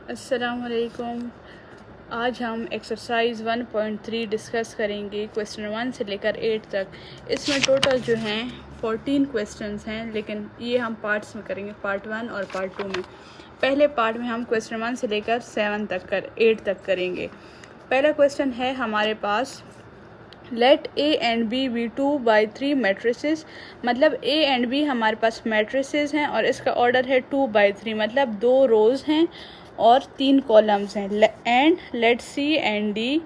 अस्सलामुअलैकुम। आज हम एक्सरसाइज 1.3 डिस्कस करेंगे, क्वेश्चन 1 से लेकर 8 तक। इसमें टोटल जो हैं 14 क्वेश्चंस हैं, लेकिन ये हम पार्ट्स में करेंगे, पार्ट 1 और पार्ट 2 में। पहले पार्ट में हम क्वेश्चन 1 से लेकर 8 तक करेंगे। पहला क्वेश्चन है हमारे पास, let A and B be 2/3 matrices. मतलब ए एंड बी हमारे पास मैट्रिसेस हैं और इसका ऑर्डर है 2/3, मतलब 2 रोज़ हैं और 3 कॉलम्स हैं। And let C and D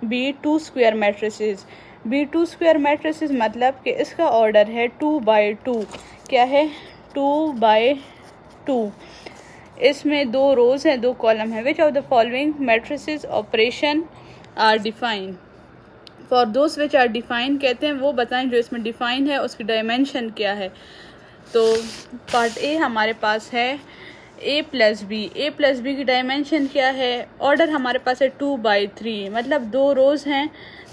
be 2 square matrices. Be 2 square matrices मतलब कि इसका ऑर्डर है 2/2। क्या है? 2/2। इसमें 2 रोज़ हैं, 2 कॉलम हैं। Which of the following matrices operation are define. For those which are define कहते हैं वो बताएं जो इसमें डिफाइन है, उसकी डायमेंशन क्या है। तो पार्ट ए हमारे पास है a plus B. A plus B की डायमेंशन क्या है? ऑर्डर हमारे पास है 2/3, मतलब 2 रोज़ हैं,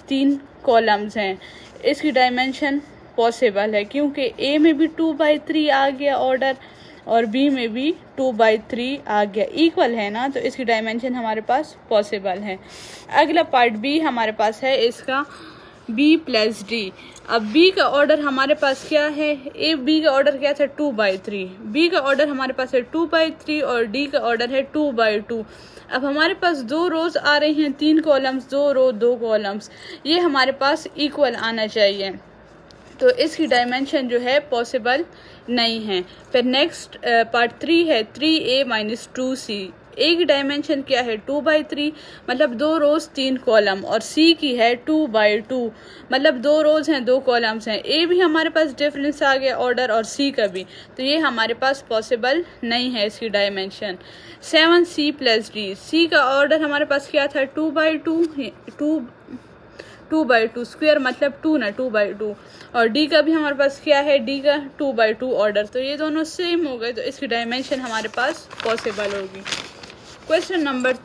3 कॉलम्स हैं। इसकी डायमेंशन पॉसिबल है क्योंकि ए में भी 2/3 आ गया ऑर्डर और बी में भी 2/3 आ गया, इक्वल है ना, तो इसकी डायमेंशन हमारे पास पॉसिबल है। अगला पार्ट बी हमारे पास है इसका बी प्लस डी। अब बी का ऑर्डर हमारे पास क्या है? ए बी का ऑर्डर क्या था? 2/3। बी का ऑर्डर हमारे पास है 2/3 और डी का ऑर्डर है 2/2। अब हमारे पास 2 रोज आ रही हैं, 3 कॉलम्स, 2 रो 2 कॉलम्स, ये हमारे पास इक्वल आना चाहिए, तो इसकी डायमेंशन जो है पॉसिबल नहीं है। फिर नेक्स्ट पार्ट 3 है 3a - 2c। ए की डायमेंशन क्या है? 2/3, मतलब 2 रोज 3 कॉलम, और सी की है 2/2, मतलब 2 रोज हैं 2 कॉलम्स हैं। ए भी हमारे पास डिफरेंस आ गया ऑर्डर और सी का भी, तो ये हमारे पास पॉसिबल नहीं है इसकी डायमेंशन। 7c + d। सी का ऑर्डर हमारे पास क्या था? 2/2 स्क्वायर, मतलब 2 ना, 2/2। और डी का भी हमारे पास क्या है? डी का 2/2 ऑर्डर, तो ये दोनों सेम हो गए, तो इसकी डायमेंशन हमारे पास पॉसिबल होगी। क्वेश्चन नंबर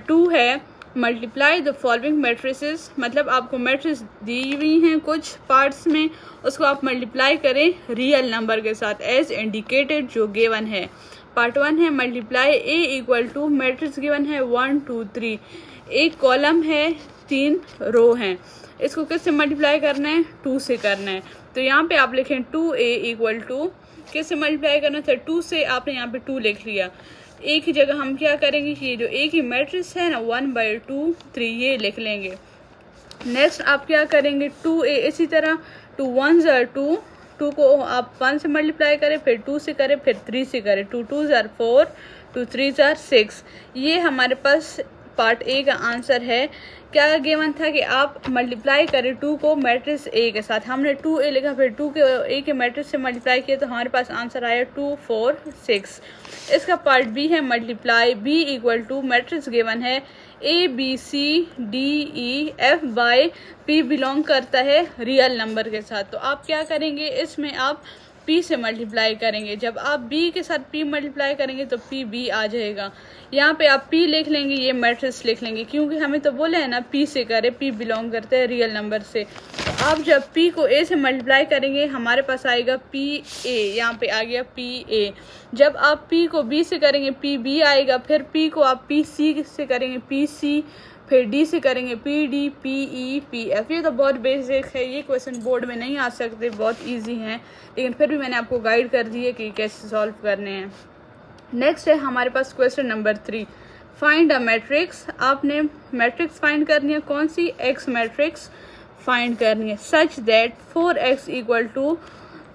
2 है, मल्टीप्लाई द फॉलोइंग मैट्रिसेस। मतलब आपको मैट्रिक्स दी हुई हैं कुछ पार्ट्स में, उसको आप मल्टीप्लाई करें रियल नंबर के साथ एज इंडिकेटेड जो गिवन है। पार्ट 1 है मल्टीप्लाई ए = मैट्रिक्स गिवन है 1 2 3। एक कॉलम है, 3 रो हैं, इसको किससे मल्टीप्लाई करना है? 2 से करना है। तो यहाँ पे आप लिखें 2a = किससे मल्टीप्लाई करना था? 2 से। आपने यहाँ पे 2 लिख लिया। एक ही जगह हम क्या करेंगे कि ये जो एक ही मैट्रिक्स है ना, 1/2 3, ये लिख लेंगे। नेक्स्ट आप क्या करेंगे? 2a, इसी तरह 2 1 = 2, 2 को आप 1 से मल्टीप्लाई करें, फिर 2 से करें, फिर 3 से करें, 2 2 = 4, 2 3 = 6। ये हमारे पास पार्ट ए का आंसर है। क्या गिवन था कि आप मल्टीप्लाई करें 2 को मैट्रिक्स ए के साथ। हमने 2a लिखा, फिर 2 के ए के मैट्रिक्स से मल्टीप्लाई किया, तो हमारे पास आंसर आया 2 4 6। इसका पार्ट बी है मल्टीप्लाई बी = मैट्रिक्स गिवन है ABCDEF बाय P बिलोंग करता है रियल नंबर के साथ। तो आप क्या करेंगे? इसमें आप P से मल्टीप्लाई करेंगे। जब आप B के साथ P मल्टीप्लाई करेंगे तो PB आ जाएगा। यहाँ पे आप P लिख लेंगे, ये मैट्रिक्स लिख लेंगे, क्योंकि हमें तो बोले है ना P से करें, P बिलोंग करते हैं रियल नंबर से। तो आप जब P को A से मल्टीप्लाई करेंगे हमारे पास आएगा PA, यहाँ पे आ गया PA। जब आप P को B से करेंगे PB आएगा, फिर P को आप PC से करेंगे PC, फिर D से करेंगे PD, PE, PF। ये तो बहुत बेसिक है, ये क्वेश्चन बोर्ड में नहीं आ सकते, बहुत इजी हैं, लेकिन फिर भी मैंने आपको गाइड कर दी है कि कैसे सॉल्व करने हैं। नेक्स्ट है हमारे पास question number 3, find a matrix. आपने मैट्रिक्स फाइंड करनी है, कौन सी? एक्स मैट्रिक्स फाइंड करनी है, सच दैट 4x =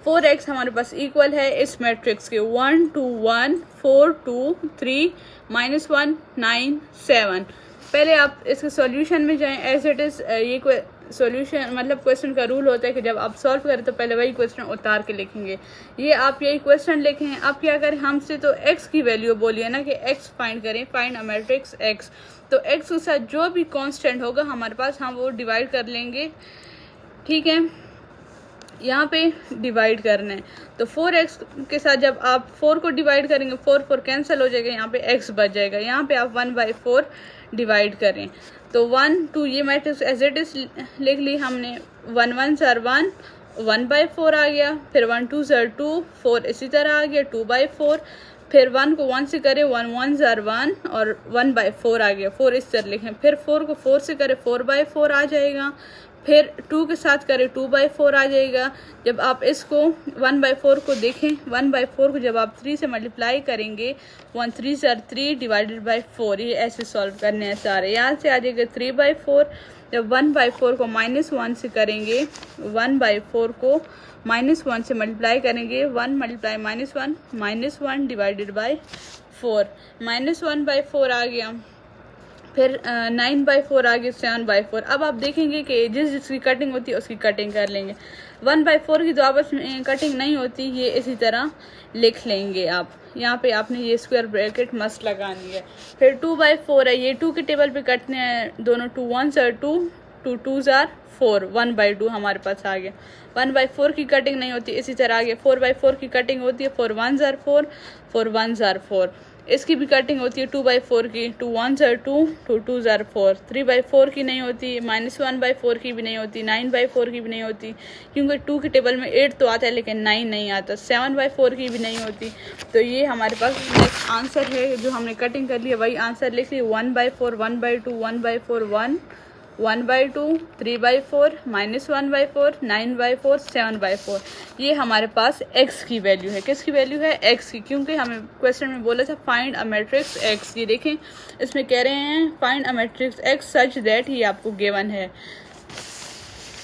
4x हमारे पास इक्वल है इस मैट्रिक्स के 1 2 1 4 2 3 -1 9 7। पहले आप इसके सॉल्यूशन में जाएं एज इट इज़। ये सॉल्यूशन मतलब क्वेश्चन का रूल होता है कि जब आप सॉल्व करें तो पहले वही क्वेश्चन उतार के लिखेंगे। ये आप यही क्वेश्चन लिखे हैं। आप क्या करें, हमसे तो x की वैल्यू बोलिए ना कि x फाइंड करें, फाइंड अ मैट्रिक्स x। तो x के साथ जो भी कांस्टेंट होगा हमारे पास, हम वो डिवाइड कर लेंगे, ठीक है। यहाँ पे डिवाइड करना है, तो 4x के साथ जब आप 4 को डिवाइड करेंगे, 4 4 कैंसिल हो जाएगा, यहाँ पे x बच जाएगा। यहाँ पे आप 1/4 डिवाइड करें, तो 1 2, ये मैट्रिक्स एज इट इज लिख ली हमने। 1 1 = 1, 1/4 आ गया, फिर 1 2 = 2, 4 इसी तरह आ गया, 2/4। फिर 1 को 1 से करें 1 1 ज़ार 1 और 1/4 आ गया, 4 इस तरह लिखें। फिर 4 को 4 से करें 4/4 आ जाएगा। फिर 2 के साथ करें 2/4 आ जाएगा। जब आप इसको 1/4 को देखें, 1/4 को जब आप 3 से मल्टीप्लाई करेंगे 1 3 ज़ार 3 डिवाइडेड बाई 4, ये ऐसे सॉल्व करने हैं सारे। यहाँ से आ जाएगा 3/4। जब 1/4 को -1 से करेंगे, 1/4 को -1 से मल्टीप्लाई करेंगे, 1 मल्टीप्लाई -1 -1 डिवाइडेड बाई 4, -1/4 आ गया। फिर 9/4 आ गया, 7/4। अब आप देखेंगे कि जिसकी कटिंग होती है उसकी कटिंग कर लेंगे। 1/4 की तो आपस में कटिंग नहीं होती, ये इसी तरह लिख लेंगे आप। यहाँ पे आपने ये स्क्वायर ब्रैकेट मस्त लगानी है। फिर 2/4 है, ये 2 के टेबल पे कटने हैं दोनों। 2 1 ज़ार 2, 2 2 ज़ार 4, 1/2 हमारे पास आ गया। 1/4 की कटिंग नहीं होती, इसी तरह आ गया। 4/4 की कटिंग होती है, 4 1 ज़ार 4, 4 1 ज़ार 4। इसकी भी कटिंग होती है 2/4 की, 2 1 ज़ार 2, 2 2 ज़ार 4। 3/4 की नहीं होती, -1/4 की भी नहीं होती, 9/4 की भी नहीं होती, क्योंकि 2 के टेबल में 8 तो आता है लेकिन 9 नहीं आता। 7/4 की भी नहीं होती। तो ये हमारे पास नेक्स्ट आंसर है, जो हमने कटिंग कर लिया वही आंसर लिख लिया। 1/4, 1/2, 1/4, 1, 1/2, 3/4, -1/4, 9/4, 7/4। ये हमारे पास x की वैल्यू है। किसकी वैल्यू है? x की, क्योंकि हमें क्वेश्चन में बोला था फाइंड अ मैट्रिक्स x। ये देखें इसमें कह रहे हैं find a matrix x such that, ये आपको गिवन है।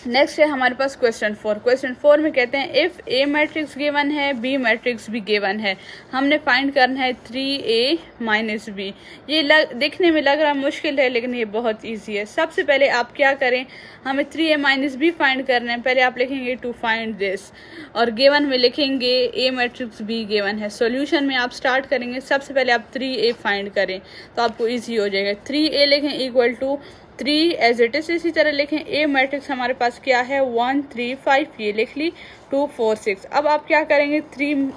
नेक्स्ट है हमारे पास क्वेश्चन 4। क्वेश्चन 4 में कहते हैं इफ़ ए मैट्रिक्स गिवन है, बी मैट्रिक्स भी गिवन है, हमने फाइंड करना है 3a माइनस बी। ये देखने में लग रहा मुश्किल है लेकिन ये बहुत इजी है। सबसे पहले आप क्या करें, हमें 3a माइनस बी फाइंड करना है। पहले आप लिखेंगे टू फाइंड दिस, और गिवन में लिखेंगे ए मैट्रिक्स बी गिवन है। सॉल्यूशन में आप स्टार्ट करेंगे, सबसे पहले आप 3a फाइंड करें तो आपको ईजी हो जाएगा। 3a लिखें equal to 3 as it is. इसी तरह लिखें ए मैट्रिक्स हमारे पास क्या है 1 3 5, ये लिख ली, 2 4 6। अब आप क्या करेंगे 3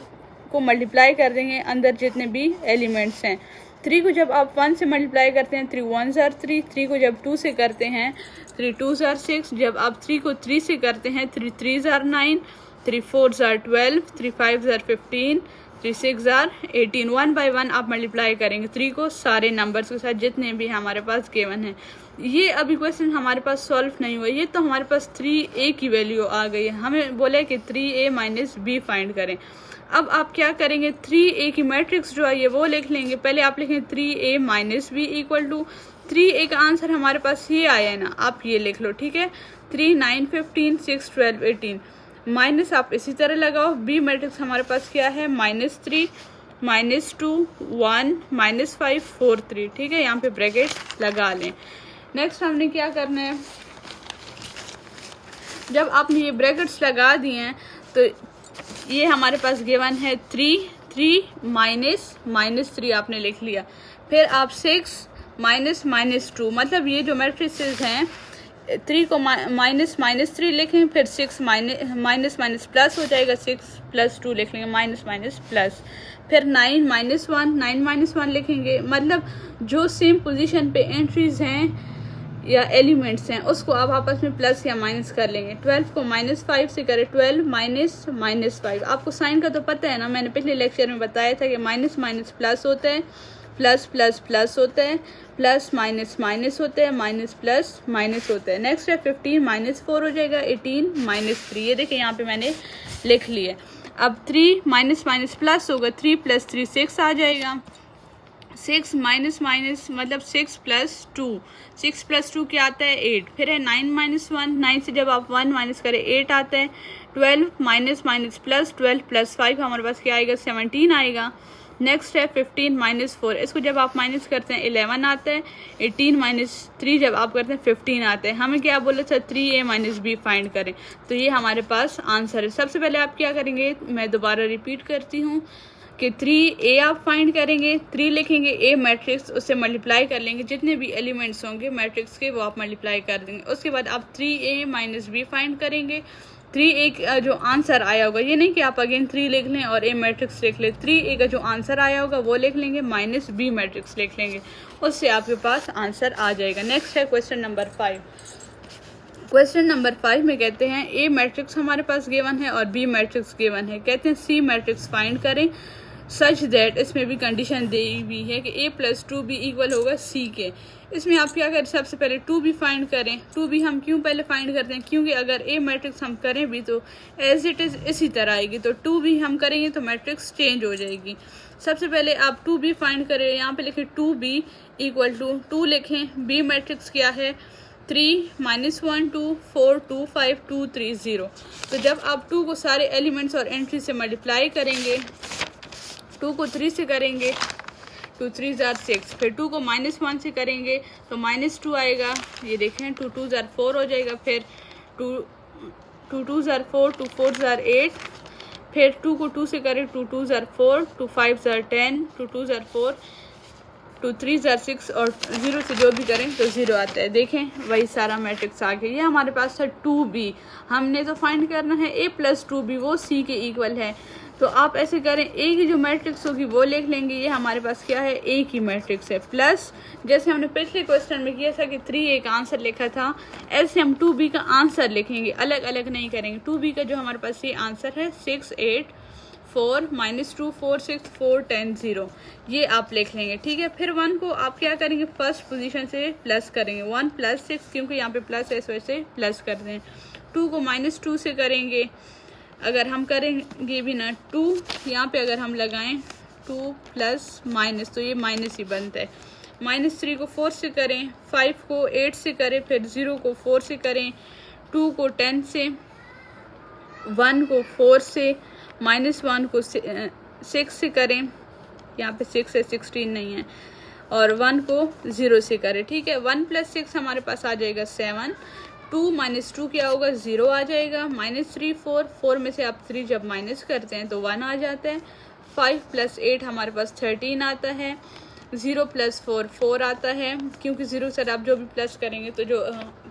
को मल्टीप्लाई कर देंगे अंदर जितने भी एलिमेंट्स हैं। 3 को जब आप 1 से मल्टीप्लाई करते हैं 3 1 ज़ार 3, 3 को जब 2 से करते हैं 3 2 ज़ार 6, जब आप 3 को 3 से करते हैं 3 3 ज़ार 9, 3 4 ज़ार 12, 3 5 ज़ार 15, 3 6 ज़ार 18। 1 बाई 1 आप मल्टीप्लाई करेंगे 3 को सारे नंबर्स के साथ जितने भी हमारे पास गिवन है। ये अभी क्वेश्चन हमारे पास सॉल्व नहीं हुआ, ये तो हमारे पास 3a की वैल्यू आ गई है। हमें बोले कि 3a माइनस बी फाइंड करें। अब आप क्या करेंगे 3a की मैट्रिक्स जो है ये वो लिख लेंगे। पहले आप लिखें 3a minus B equal to 3a का आंसर हमारे पास ये आया है ना, आप ये लिख लो, ठीक है। 3 9 15 6 12 18 माइनस आप इसी तरह लगाओ। बी मैट्रिक्स हमारे पास क्या है -3 -2 1 -5 4 3, ठीक है। यहाँ पे ब्रैकेट लगा लें। नेक्स्ट हमने क्या करना है, जब आपने ये ब्रैकेट्स लगा दिए हैं तो ये हमारे पास गिवन है 3 -3 आपने लिख लिया। फिर आप 6 -2, मतलब ये जो मैट्रिसेस हैं 3 को -3 लिखें, फिर 6 माइनस प्लस हो जाएगा, 6 + 2 लिख लेंगे, माइनस प्लस। फिर 9 -1 लिखेंगे, मतलब जो सेम पोजीशन पे एंट्रीज हैं या एलिमेंट्स हैं उसको आप आपस में प्लस या माइनस कर लेंगे। 12 को -5 से करें, 12 -5। आपको साइन का तो पता है ना, मैंने पिछले लेक्चर में बताया था कि माइनस प्लस होता है, प्लस प्लस प्लस होता है, प्लस माइनस माइनस होता है, माइनस प्लस माइनस होता है। नेक्स्ट है 15 -4 हो जाएगा, 18 -3। ये देखिए यहाँ पे मैंने लिख लिया। अब 3 माइनस प्लस होगा, 3 + 3 6 आ जाएगा। 6 माइनस मतलब 6 + 2, 6 + 2 क्या आता है 8। फिर है 9 -1, 9 से जब आप 1 माइनस करें 8 आता है। 12 माइनस प्लस 12 + 5 हमारे पास क्या आएगा 17 आएगा। नेक्स्ट है 15 -4, इसको जब आप माइनस करते हैं 11 आता है। 18 - 3 जब आप करते हैं 15 आता है। हमें क्या बोला था 3a माइनस बी फाइंड करें, तो ये हमारे पास आंसर है। सबसे पहले आप क्या करेंगे, मैं दोबारा रिपीट करती हूँ कि 3a आप फाइंड करेंगे, 3 लिखेंगे ए मैट्रिक्स, उससे मल्टीप्लाई कर लेंगे, जितने भी एलिमेंट्स होंगे मैट्रिक्स के वो आप मल्टीप्लाई कर देंगे। उसके बाद आप 3a माइनस बी फाइंड करेंगे। 3a का जो आंसर आया होगा, ये नहीं कि आप अगेन 3 लिख लें और ए मैट्रिक्स लिख लें, 3a का जो आंसर आया होगा वो लिख लेंगे, माइनस बी मैट्रिक्स लिख लेंगे, उससे आपके पास आंसर आ जाएगा। नेक्स्ट है क्वेश्चन नंबर 5। क्वेश्चन नंबर 5 में कहते हैं ए मैट्रिक्स हमारे पास गिवन है और बी मैट्रिक्स गिवन है। कहते हैं सी मैट्रिक्स फाइंड करें। सच दैट, इसमें भी कंडीशन दी हुई है कि a + 2b इक्वल होगा c के। इसमें आप क्या करें, सबसे पहले 2b फाइंड करें। 2b हम क्यों पहले फाइंड करते हैं, क्योंकि अगर a मैट्रिक्स हम करें भी तो एज इट इज़ इसी तरह आएगी, तो 2b हम करेंगे तो मैट्रिक्स चेंज हो जाएगी। सबसे पहले आप 2b फाइंड करें, यहाँ पे लिखें 2b इक्वल टू 2 लिखें, b मैट्रिक्स क्या है 3 -1 2 4 2 5 2 3 0। तो जब आप 2 को सारे एलिमेंट्स और एंट्री से मल्टीप्लाई करेंगे, 2 को 3 से करेंगे 2 3 ज़ार 6, फिर 2 को -1 से करेंगे तो -2 आएगा, ये देखें 2 2 ज़ार 4 हो जाएगा, फिर 2 2 ज़ार 4 2 4 ज़ार 8, फिर 2 को 2 से करें 2 2 ज़ार 4 2 5 ज़ार 10 2 2 ज़ार 4 2 3 ज़ार 6 और 0 से जो भी करें तो 0 आता है। देखें वही सारा मैट्रिक्स आ गया। ये हमारे पास था 2b, हमने तो फाइंड करना है a + 2b, वो c के इक्वल है। तो आप ऐसे करें, a की जो मैट्रिक्स होगी वो लिख लेंगे, ये हमारे पास क्या है a की मैट्रिक्स है, प्लस जैसे हमने पिछले क्वेश्चन में किया था कि 3a का आंसर लिखा था, ऐसे हम 2b का आंसर लिखेंगे, अलग अलग नहीं करेंगे। 2b का जो हमारे पास ये आंसर है 6 8 4 -2 4 6 4 10 0, ये आप लिख लेंगे, ठीक है। फिर 1 को आप क्या करेंगे, फर्स्ट पोजीशन से प्लस करेंगे, 1 + 6, क्योंकि यहाँ पे प्लस है इस वजह से प्लस कर दें। 2 को -2 से करेंगे, अगर हम करेंगे भी ना 2, यहाँ पे अगर हम लगाएं 2 + तो ये माइनस ही बनता है। -3 को 4 से करें, 5 को 8 से करें, फिर 0 को 4 से करें, 2 को 10 से, 1 को 4 से, -1 को 6 से करें, यहाँ पे 6 है 16 नहीं है, और 1 को 0 से करें, ठीक है। 1 + 6 हमारे पास आ जाएगा 7, 2 - 2 क्या होगा 0 आ जाएगा, -3 4 में से आप 3 जब माइनस करते हैं तो 1 आ जाता है। 5 + 8 हमारे पास 13 आता है, 0 + 4 4 आता है, क्योंकि 0 से आप जो भी प्लस करेंगे तो जो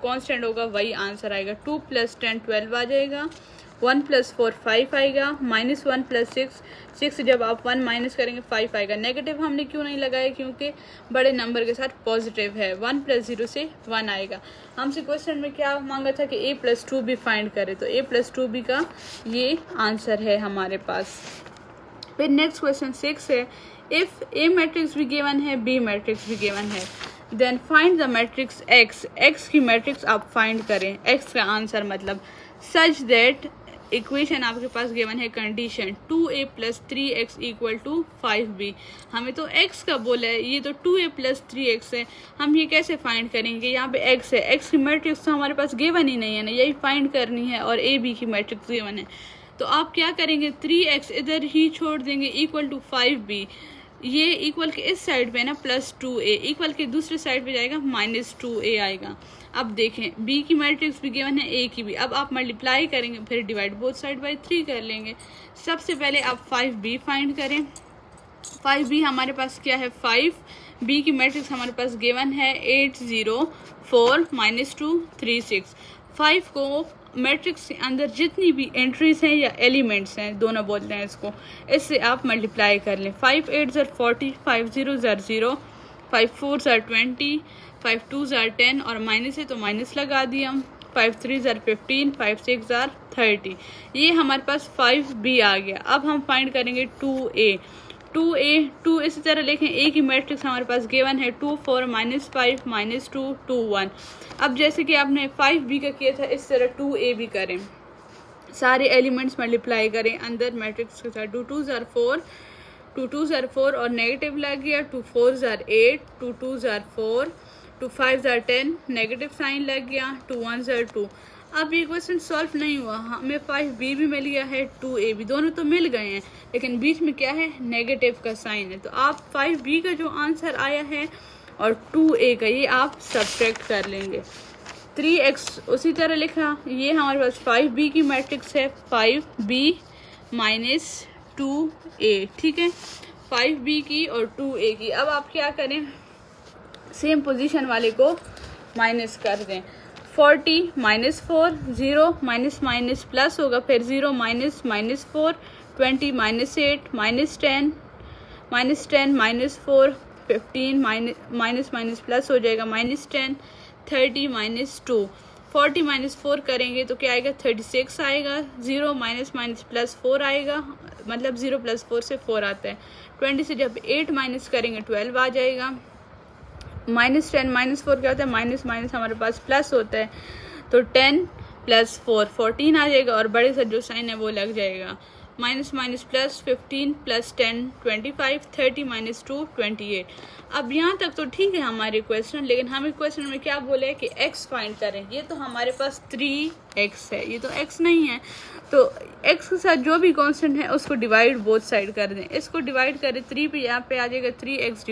कांस्टेंट होगा वही आंसर आएगा। 2 + 10 12 आ जाएगा, 1 + 4 5 आएगा, -1 + 6 जब आप 1 माइनस करेंगे 5 आएगा। नेगेटिव हमने क्यों नहीं लगाया, क्योंकि बड़े नंबर के साथ पॉजिटिव है, 1 + 0 से 1 आएगा। हमसे क्वेश्चन में क्या मांगा था कि a + 2b फाइंड करें, तो a + 2b का ये आंसर है हमारे पास। फिर नेक्स्ट क्वेश्चन 6 है, इफ़ a मैट्रिक्स भी गिवन है, b मैट्रिक्स भी गिवन है, then find the matrix x, x की मैट्रिक्स आप फाइंड करें, x का आंसर मतलब सच दैट इक्वेशन आपके पास गिवन है कंडीशन 2a + 3x = 5b। हमें तो x का बोला है, ये तो 2a + 3x है, हम ये कैसे फाइंड करेंगे, यहाँ पे x है, x की मैट्रिक्स तो हमारे पास गिवन ही नहीं है ना, यही फाइंड करनी है, और a b की मैट्रिक्स गिवन है। तो आप क्या करेंगे, 3x इधर ही छोड़ देंगे = 5b, ये इक्वल के इस साइड पे ना +2a, इक्वल के दूसरे साइड पे जाएगा -2a आएगा। अब देखें b की मैट्रिक्स भी गिवन है, a की भी, अब आप मल्टीप्लाई करेंगे, फिर डिवाइड बोथ साइड बाय 3 कर लेंगे। सबसे पहले आप 5b फाइंड करें, 5b हमारे पास क्या है 5, b की मैट्रिक्स हमारे पास गिवन है 8 0 4 -2 3 6। 5 को मैट्रिक्स के अंदर जितनी भी एंट्रीज हैं या एलिमेंट्स हैं, दोनों बोलते हैं इसको, इससे आप मल्टीप्लाई कर लें। 5 8 ज़ार 40, 5 0 ज़ार 0, 5 4 ज़ार 20, 5 2 ज़ार 10, और माइनस है तो माइनस लगा दिया हम, 5 3 ज़ार 15, 5 6 ज़ार 30, ये हमारे पास 5b आ गया। अब हम फाइंड करेंगे 2a, 2 इसी तरह लिखें, a की मैट्रिक्स हमारे पास गिवन है 2 4 -5 -2 2 1। अब जैसे कि आपने 5b का किया था, इस तरह 2a भी करें, सारे एलिमेंट्स मल्टीप्लाई करें अंदर मैट्रिक्स के साथ। 2 2 ज़ार 4, 2 2 ज़ार 4 और नेगेटिव लग गया, 2 4 ज़ार 8, 2 2 ज़ार 4, 2 5 ज़ार 10, नेगेटिव साइन लग गया, 2 1 ज़ार 2। अब ये क्वेश्चन सॉल्व नहीं हुआ, हमें 5b भी मिल गया है, 2a भी, दोनों तो मिल गए हैं, लेकिन बीच में क्या है नेगेटिव का साइन है। तो आप 5b का जो आंसर आया है और 2a का, ये आप सब्ट्रैक्ट कर लेंगे। 3x उसी तरह लिखा, ये हमारे पास 5b की मैट्रिक्स है, 5b - 2a, ठीक है, 5b की और 2a की। अब आप क्या करें, सेम पोजीशन वाले को माइनस कर दें। 40 -4 0 माइनस प्लस होगा, फिर 0 -4 20 -8 -10 -4 15 माइनस प्लस हो जाएगा -10 30 -2 40 -4 करेंगे तो क्या आएगा 36 आएगा, 0 - प्लस 4 आएगा, मतलब 0 + 4 से 4 आता है। 20 से जब 8 माइनस करेंगे 12 आ जाएगा। -10 -4 क्या होता है, माइनस माइनस हमारे पास प्लस होता है, तो 10 + 4 14 आ जाएगा और बड़े से जो साइन है वो लग जाएगा। Minus minus plus 15 + 10 25 30 - 2 28। अब यहाँ तक तो ठीक है हमारे क्वेश्चन, लेकिन हमें क्वेश्चन में क्या बोले कि x फाइंड करें। ये तो हमारे पास 3x है, ये तो x नहीं है, तो x के साथ जो भी कांस्टेंट है उसको डिवाइड बोथ साइड कर दें। इसको डिवाइड करें 3 पे, यहाँ पे आ जाएगा 3x /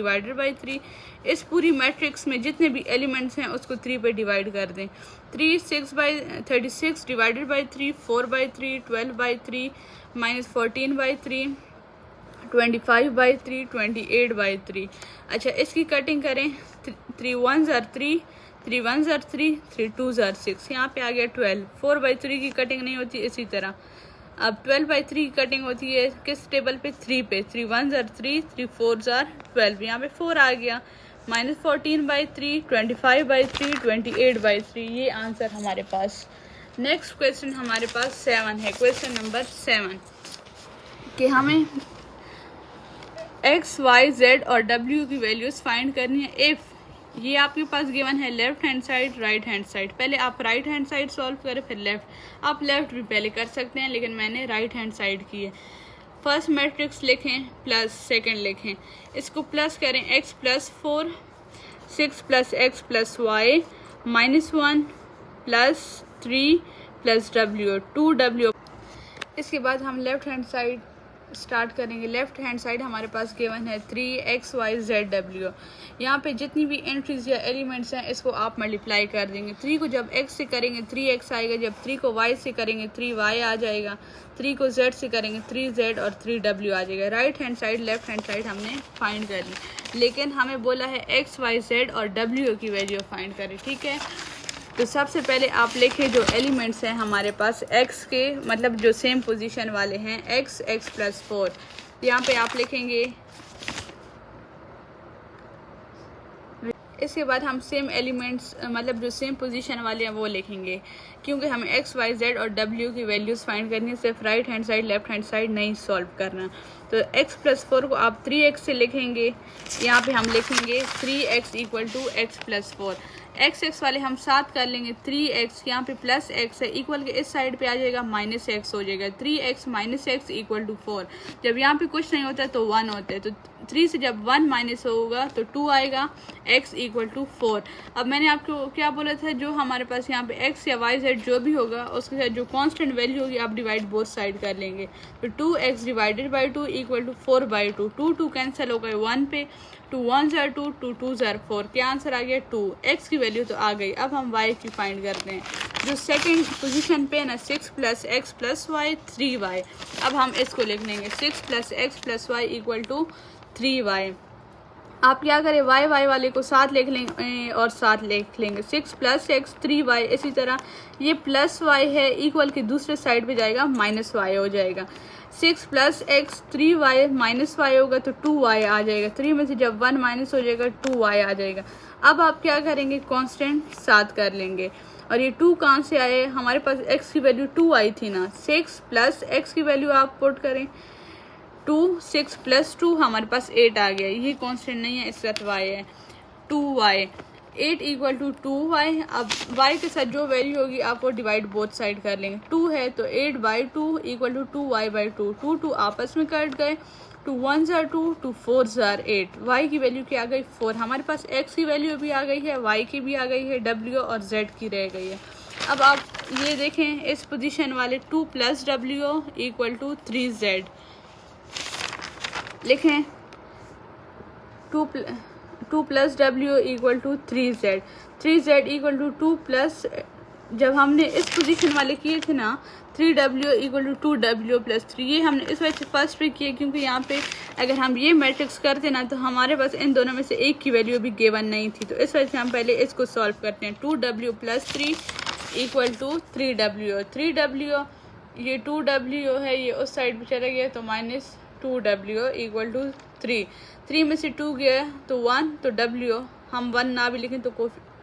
3। इस पूरी मैट्रिक्स में जितने भी एलिमेंट्स हैं उसको 3 पे डिवाइड कर दें। 3 6/36 / 3 4/3 12/3 -14/3 25/3 28/3। अच्छा, इसकी कटिंग करें। 3 1s are 3 3 1s are 3 3 2s are 6। यहाँ पे आ गया 12। 4/3 की कटिंग नहीं होती इसी तरह। अब 12/3 की कटिंग होती है किस टेबल पे, 3 पे। 3 1s are 3 3 4s are 12। यहाँ पे 4 आ गया। -14/3 25/3 28/3। ये आंसर हमारे पास। नेक्स्ट क्वेश्चन हमारे पास 7 है। क्वेश्चन नंबर 7 कि हमें x, y, z और w की वैल्यूज फाइंड करनी है। इफ़ ये आपके पास गिवन है left hand side, right hand side. पहले आप राइट हैंड साइड सॉल्व करें फिर लेफ्ट। आप लेफ्ट भी पहले कर सकते हैं, लेकिन मैंने राइट हैंड साइड की है। फर्स्ट मैट्रिक्स लिखें प्लस सेकंड लिखें। इसको प्लस करें, x + 4 6 + x + y -1 + 3 + w 2w। इसके बाद हम लेफ्ट हैंड साइड स्टार्ट करेंगे। लेफ्ट हैंड साइड हमारे पास गिवन है 3x y z w। यहाँ पे जितनी भी एंट्रीज या एलिमेंट्स हैं इसको आप मल्टीप्लाई कर देंगे। 3 को जब x से करेंगे 3x आएगा, जब 3 को y से करेंगे 3y आ जाएगा, 3 को z से करेंगे 3z और 3w आ जाएगा। Right hand side left hand side हमने फाइंड कर ली, लेकिन हमें बोला है x y z और w की वैल्यू फाइंड करें। ठीक है, तो सबसे पहले आप लिखें जो एलिमेंट्स हैं हमारे पास x के, मतलब जो सेम पोजीशन वाले हैं, x + 4। यहाँ पे आप लिखेंगे। इसके बाद हम सेम एलिमेंट्स मतलब जो सेम पोजीशन वाले हैं वो लिखेंगे, क्योंकि हमें x y z और w की वैल्यूज़ फाइंड करनी है, सिर्फ right hand side left hand side नहीं सॉल्व करना। तो x + 4 को आप 3x से लिखेंगे। यहाँ पे हम लिखेंगे 3x = x + 4। x वाले हम साथ कर लेंगे। 3x यहाँ पे प्लस x है, इक्वल के इस साइड पे आ जाएगा -x हो जाएगा। 3x - x = 4। जब यहाँ पे कुछ नहीं होता है तो 1 होता है, तो 3 से जब 1 माइनस होगा तो 2 आएगा। x = 4। अब मैंने आपको क्या बोला था, जो हमारे पास यहाँ पे x या y z जो भी होगा उसके साथ जो कांस्टेंट वैल्यू होगी आप डिवाइड बोथ साइड कर लेंगे। तो 2x / 2 = 4/2। 2 2 कैंसिल हो गए 1 पे। 2 1s are 2 2 2s are 4। क्या आंसर आ गया 2। x की वैल्यू तो आ गई। अब हम y की फाइंड करते हैं, जो सेकंड पोजीशन पे है ना, 6 + x + y 3y। अब हम इसको लिख लेंगे 6 + x + y = 3y। आप क्या करें, y वाले को साथ लिख लेंगे और साथ लिख लेंगे 6 + x 3y। इसी तरह ये +y है, इक्वल की दूसरे साइड पे जाएगा -y हो जाएगा। 6 + x 3y -y होगा तो 2y आ जाएगा। 3 में से जब 1 माइनस हो जाएगा 2y आ जाएगा। अब आप क्या करेंगे, कांस्टेंट साथ कर लेंगे। और ये 2 कहाँ से आए, हमारे पास x की वैल्यू 2 आई थी ना। 6 + x की वैल्यू आप पुट करें 2, 6 + 2 हमारे पास 8 आ गया। ये कांस्टेंट नहीं है, इसका y है 2y। 8 = 2y। अब y के साथ जो वैल्यू होगी आप वो डिवाइड बोथ साइड कर लेंगे। 2 है तो 8/2 = 2y/2। 2 2 आपस में कट गए। 2 1s are 2 2 4s are 8। y की वैल्यू क्या आ गई 4। हमारे पास x की वैल्यू भी आ गई है, y की भी आ गई है, w और z की रह गई है। अब आप ये देखें इस पोजीशन वाले 2 + w = 3z लिखें। 2 + w = 3z। 3z = 2 प्लस, जब हमने इस पोजीशन वाले किए थे ना 3w = 2w + 3, ये हमने इस वजह से फर्स्ट पे किए क्योंकि यहाँ पे अगर हम ये मैट्रिक्स करते ना तो हमारे पास इन दोनों में से एक की वैल्यू भी गिवन नहीं थी, तो इस वजह से हम पहले इसको सॉल्व करते हैं। 2w + 3 = 3w। 3w ये 2w है, ये उस साइड पे चला गया तो -2w = 3। 3 में से 2 गया तो 1, तो w हम 1 ना भी लिखें तो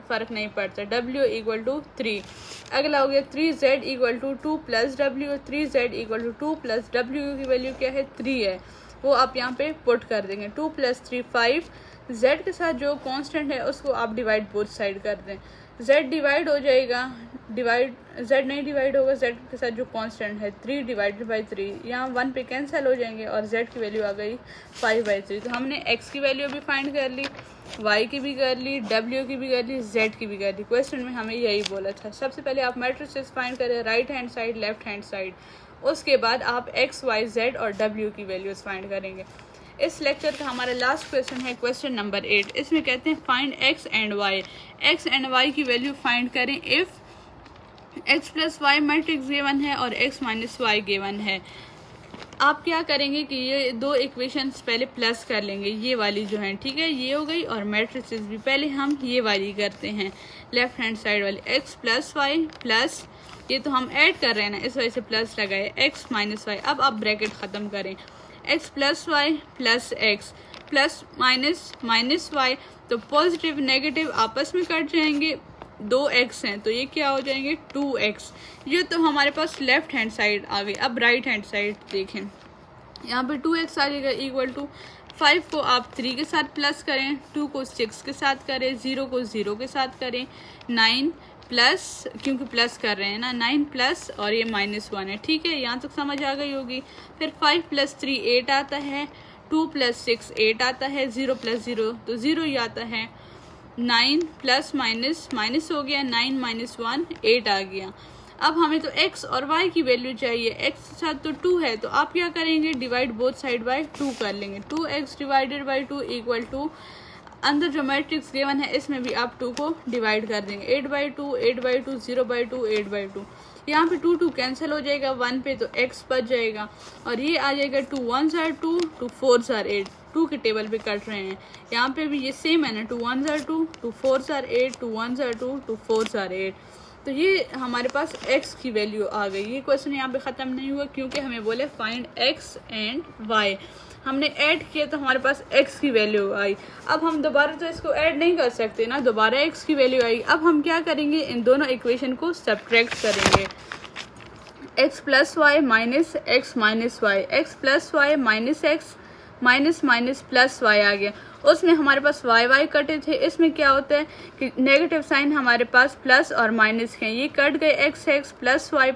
फ़र्क नहीं पड़ता। W equal to 3। अगला हो गया 3Z equal to 2 plus W। 3Z equal to 2 plus W की वैल्यू क्या है 3 है, वो आप यहाँ पे पुट कर देंगे। 2 प्लस 3 5। Z के साथ जो कांस्टेंट है उसको आप डिवाइड बोथ साइड कर दें। Z डिवाइड हो जाएगा, Z नहीं डिवाइड होगा, Z के साथ जो कांस्टेंट है 3 डिवाइडेड बाई 3, यहाँ 1 पे कैंसिल हो जाएंगे और Z की वैल्यू आ गई 5/3। तो हमने X की वैल्यू भी फाइंड कर ली, Y की भी कर ली, W की भी कर ली, Z की भी कर ली। क्वेश्चन में हमें यही बोला था। सबसे पहले आप मैट्रिसेस फाइंड करें, right hand side, left hand side. उसके बाद आप X, Y, Z और W की वैल्यूज़ फाइंड करेंगे। इस लेक्चर का हमारा लास्ट क्वेश्चन है क्वेश्चन नंबर 8। इसमें कहते हैं find X and Y। X and Y की वैल्यू फाइंड करें if X plus Y matrix given है और X माइनस वाई गिवन है। आप क्या करेंगे कि ये दो इक्वेशंस पहले प्लस कर लेंगे, ये वाली जो है, ठीक है, ये हो गई। और मैट्रिसेस भी पहले हम ये वाली करते हैं, लेफ्ट हैंड साइड वाली। X प्लस वाई प्लस, ये तो हम ऐड कर रहे हैं ना, इस वजह से प्लस लगाए, X माइनस वाई। अब आप ब्रैकेट ख़त्म करें, X plus Y plus X plus minus minus Y, तो पॉजिटिव नेगेटिव आपस में कट जाएंगे। 2x हैं तो ये क्या हो जाएंगे 2x। ये तो हमारे पास लेफ्ट हैंड साइड आ गई। अब राइट हैंड साइड देखें, यहाँ पे 2x आ जाएगा इक्वल टू 5 को आप 3 के साथ प्लस करें, 2 को 6 के साथ करें, 0 को 0 के साथ करें, 9 प्लस, क्योंकि प्लस कर रहे हैं ना, 9 प्लस और ये -1 है, ठीक है, यहाँ तक समझ आ गई होगी। फिर 5 प्लस 3 8 आता है, 2 प्लस 6 8 आता है, 0 प्लस 0 तो 0 ही आता है। 9 प्लस माइनस माइनस हो गया, 9 माइनस 1 8 आ गया। अब हमें तो x और y की वैल्यू चाहिए। x के साथ तो 2 है, तो आप क्या करेंगे, डिवाइड बोथ साइड बाय 2 कर लेंगे। 2x divided by 2 equal to, अंदर जो मैट्रिक्स गिवन है इसमें भी आप 2 को डिवाइड कर देंगे। 8/2 8/2 0/2 8/2, यहाँ पे 2 कैंसिल हो जाएगा 1 पे, तो x बच जाएगा। और ये आ जाएगा 2 1s are 2 2 4s are 8, 2 के टेबल पे कट रहे हैं। यहाँ पे भी ये सेम है ना, 2 1s are 2 2 4s are 8 2 1s are 2 2 4s are 8। तो ये हमारे पास x की वैल्यू आ गई। ये क्वेश्चन यहाँ पे ख़त्म नहीं हुआ, क्योंकि हमें बोले फाइंड x एंड y। हमने ऐड किया तो हमारे पास x की वैल्यू आई। अब हम दोबारा तो इसको ऐड नहीं कर सकते ना, दोबारा x की वैल्यू आई। अब हम क्या करेंगे, इन दोनों इक्वेशन को सब्ट्रैक्ट करेंगे। x plus y minus x minus y, x plus y minus x minus minus plus y आ गया। उसमें हमारे पास वाई वाई कटे थे, इसमें क्या होता है कि नेगेटिव साइन हमारे पास प्लस और माइनस के, ये कट गए, x x plus Y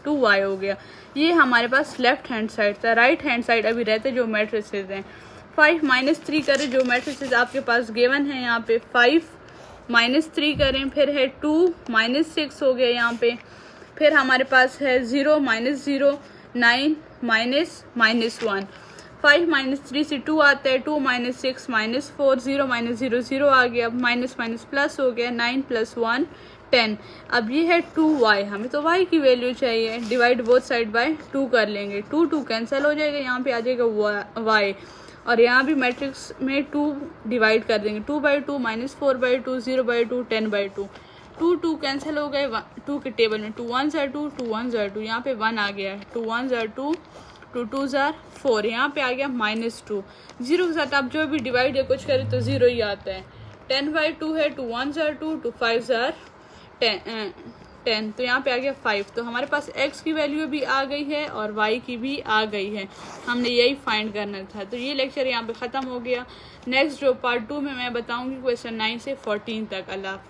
2y हो गया। ये हमारे पास लेफ्ट हैंड साइड था। राइट हैंड साइड अभी रहते जो मैट्रिसेस हैं, 5 माइनस 3 करें, जो मैट्रिसेस आपके पास गिवन है यहाँ पे 5 माइनस 3 करें, फिर है 2 माइनस 6 हो गया यहाँ पे, फिर हमारे पास है 0 माइनस 0 9 माइनस माइनस 1, 5 माइनस 3 से 2 आता है, 2 माइनस 6 माइनस 4, 0 माइनस 0 0 आ गया, माइनस माइनस प्लस हो गया, 9 प्लस 1 10। अब ये है 2y, हमें तो y की वैल्यू चाहिए, डिवाइड बोथ साइड बाय 2 कर लेंगे, 2 कैंसिल हो जाएगा, यहाँ पे आ जाएगा y। और यहाँ भी मैट्रिक्स में 2 डिवाइड कर देंगे, 2/2 माइनस 4/2 0/2 10/2, 2 कैंसिल हो गए, 2 के टेबल में 2 1s are 2 2 1s are 2, यहाँ पे 1 आ गया है, 2 1s are 2 2 2s are 4, यहाँ पे आ गया -2। 0 के साथ आप जो भी डिवाइड या कुछ करें तो 0 ही आता है। 10/2 है, 2 1s are 2 2 5s are 10, तो यहाँ पे आ गया 5। तो हमारे पास x की वैल्यू भी आ गई है और y की भी आ गई है, हमने यही फाइंड करना था। तो ये लेक्चर यहाँ पे ख़त्म हो गया। नेक्स्ट जो पार्ट 2 में मैं बताऊँगी क्वेश्चन 9 से 14 तक। अल्लाह हाफ़िज़।